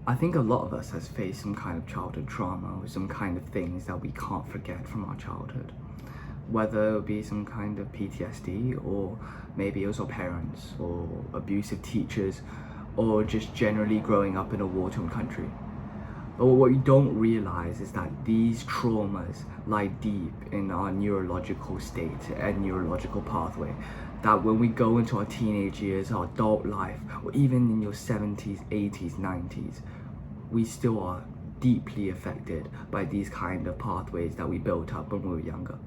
I think a lot of us has faced some kind of childhood trauma or some kind of things that we can't forget from our childhood. Whether it be some kind of PTSD, or maybe it was our parents or abusive teachers, or just generally growing up in a war-torn country. But what we don't realize is that these traumas lie deep in our neurological state and neurological pathway. That when we go into our teenage years, our adult life, or even in your 70s, 80s, 90s, we still are deeply affected by these kind of pathways that we built up when we were younger.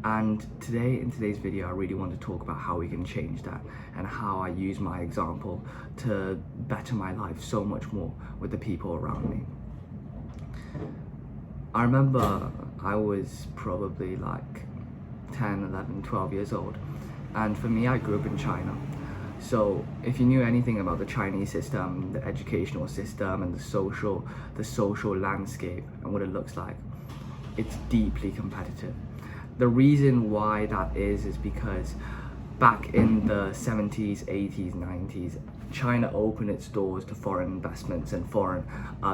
And today, in today's video, I really want to talk about how we can change that and how I use my example to better my life so much more with the people around me. I remember I was probably like 10, 11, 12 years old. And for me, I grew up in China. So if you knew anything about the Chinese system, the educational system, and the social landscape and what it looks like, it's deeply competitive. The reason why that is because back in the 70s, 80s, 90s, China opened its doors to foreign investments and foreign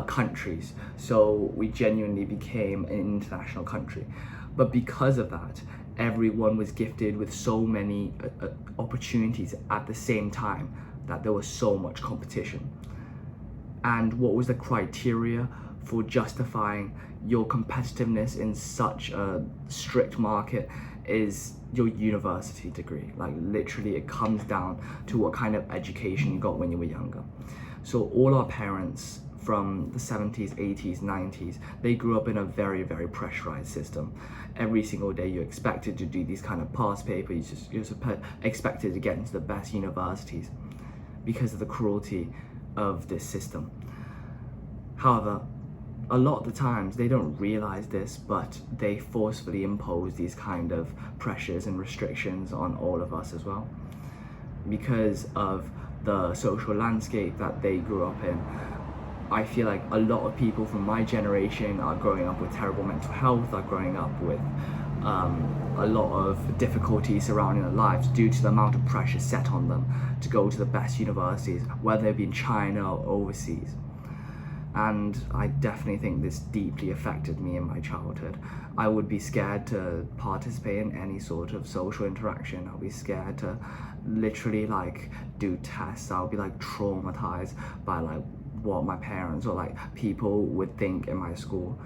countries. So we genuinely became an international country. But because of that, everyone was gifted with so many opportunities at the same time that there was so much competition. And what was the criteria for justifying your competitiveness in such a strict market is your university degree. Like literally it comes down to what kind of education you got when you were younger. So all our parents from the 70s, 80s, 90s, they grew up in a very, very pressurized system. Every single day you're expected to do these kind of past papers, you're expected to get into the best universities because of the cruelty of this system. However, a lot of the times they don't realize this, but they forcefully impose these kind of pressures and restrictions on all of us as well. Because of the social landscape that they grew up in, I feel like a lot of people from my generation are growing up with terrible mental health, are growing up with a lot of difficulties surrounding their lives due to the amount of pressure set on them to go to the best universities, whether it be in China or overseas. And I definitely think this deeply affected me in my childhood. I would be scared to participate in any sort of social interaction. I'll be scared to literally like do tests. I'll be like traumatized by like what my parents or like people would think in my school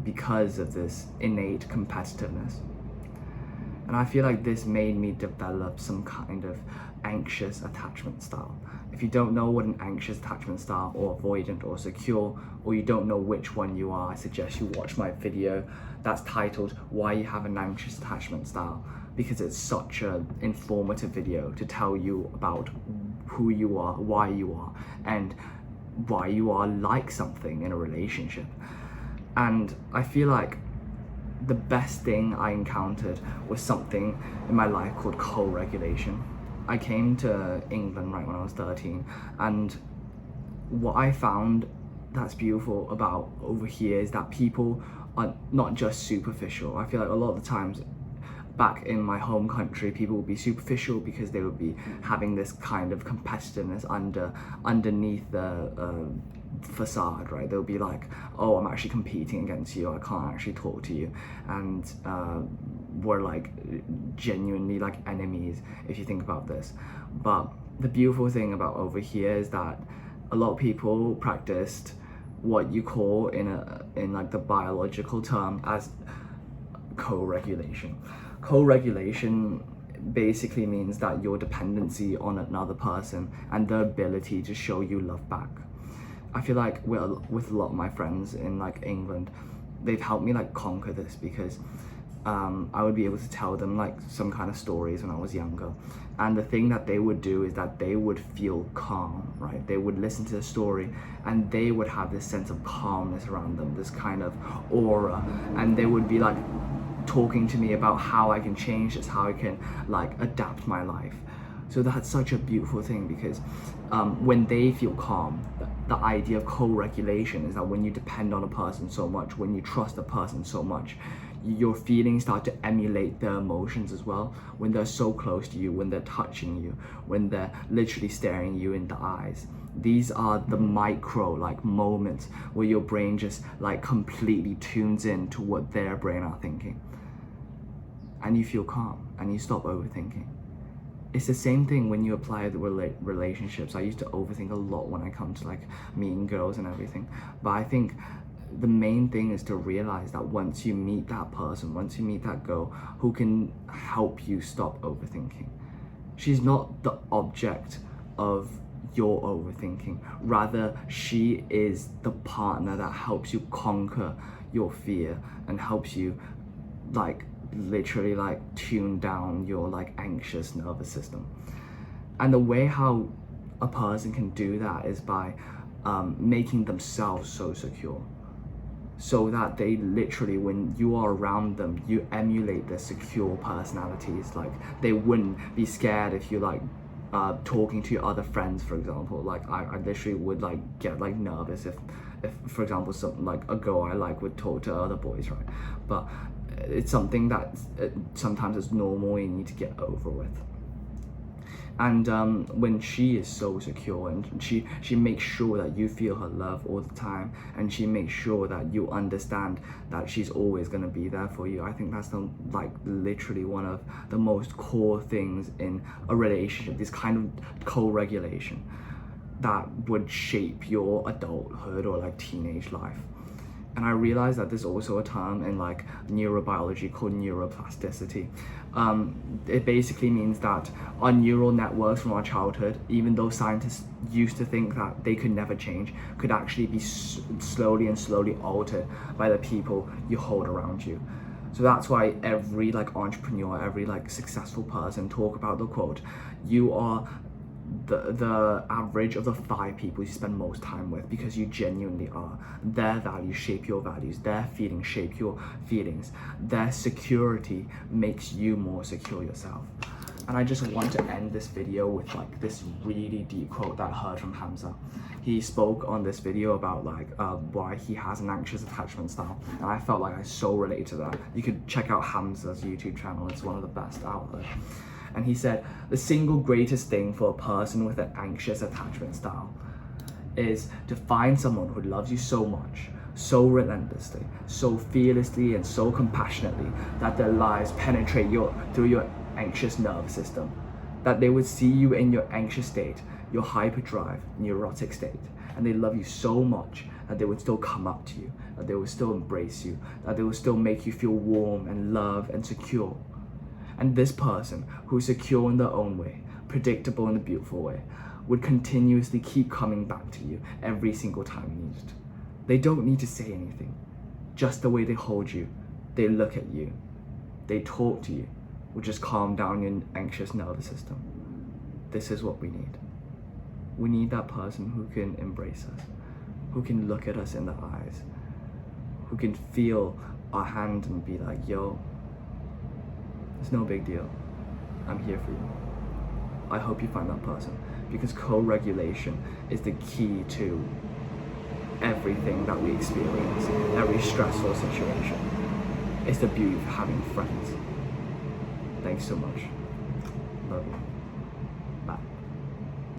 because of this innate competitiveness. And I feel like this made me develop some kind of anxious attachment style. If you don't know what an anxious attachment style or avoidant or secure, or you don't know which one you are, I suggest you watch my video that's titled Why You Have an Anxious Attachment Style, because it's such an informative video to tell you about who you are, and why you are like something in a relationship. And I feel like the best thing I encountered was something in my life called co-regulation. I came to England right when I was 13, and what I found that's beautiful about over here is that people are not just superficial. I feel like a lot of the times back in my home country, people would be superficial because they would be having this kind of competitiveness underneath the facade, right? They'll be like, oh, I'm actually competing against you, I can't actually talk to you, and we're like genuinely like enemies if you think about this. But the beautiful thing about over here is that a lot of people practiced what you call in like the biological term as co-regulation. Co-regulation basically means that your dependency on another person and the ability to show you love back. I feel like with a lot of my friends in like England, they've helped me like conquer this because I would be able to tell them like some kind of stories when I was younger, and the thing that they would do is that they would feel calm, right? They would listen to the story and they would have this sense of calmness around them, this kind of aura, and they would be like talking to me about how I can change this, how I can like adapt my life. So that's such a beautiful thing because when they feel calm, the idea of co-regulation is that when you depend on a person so much, when you trust a person so much, your feelings start to emulate their emotions as well. When they're so close to you, when they're touching you, when they're literally staring you in the eyes, These are the micro like moments where your brain just like completely tunes in to what their brain are thinking, and you feel calm and you stop overthinking. It's the same thing when you apply the relationships. I used to overthink a lot when I come to like meeting girls and everything, but I think the main thing is to realize that once you meet that person, once you meet that girl who can help you stop overthinking, she's not the object of your overthinking. Rather, she is the partner that helps you conquer your fear and helps you like literally like tune down your like anxious nervous system. And the way how a person can do that is by making themselves so secure, so that they literally, when you are around them, you emulate their secure personalities. Like they wouldn't be scared if you like talking to your other friends, for example. Like I literally would like get like nervous if for example something like a girl I like would talk to other boys, right? But it's something that sometimes it's normal, you need to get over with. And when she is so secure and she makes sure that you feel her love all the time, and she makes sure that you understand that she's always going to be there for you, I think that's like literally one of the most core things in a relationship, this kind of co-regulation that would shape your adulthood or like teenage life. And I realized that there's also a term in like neurobiology called neuroplasticity. It basically means that our neural networks from our childhood, even though scientists used to think that they could never change, could actually be slowly altered by the people you hold around you. So that's why every like entrepreneur, every like successful person talk about the quote, you are the average of the 5 people you spend most time with, because you genuinely are. Their values shape your values, their feelings shape your feelings, their security makes you more secure yourself. And I just want to end this video with like this really deep quote that I heard from Hamza. He spoke on this video about like why he has an anxious attachment style, and I felt like I so relate to that. You could check out Hamza's YouTube channel, it's one of the best out there. And he said, the single greatest thing for a person with an anxious attachment style is to find someone who loves you so much, so relentlessly, so fearlessly, and so compassionately that their lives penetrate through your anxious nervous system, that they would see you in your anxious state, your hyperdrive, neurotic state, and they love you so much that they would still come up to you, that they would still embrace you, that they would still make you feel warm and loved and secure. And this person, who's secure in their own way, predictable in a beautiful way, would continuously keep coming back to you every single time you need it. They don't need to say anything. Just the way they hold you, they look at you, they talk to you, will just calm down your anxious nervous system. This is what we need. We need that person who can embrace us, who can look at us in the eyes, who can feel our hand and be like, yo, it's no big deal. I'm here for you. I hope you find that person, because co-regulation is the key to everything that we experience, every stressful situation. It's the beauty of having friends. Thanks so much. Love you.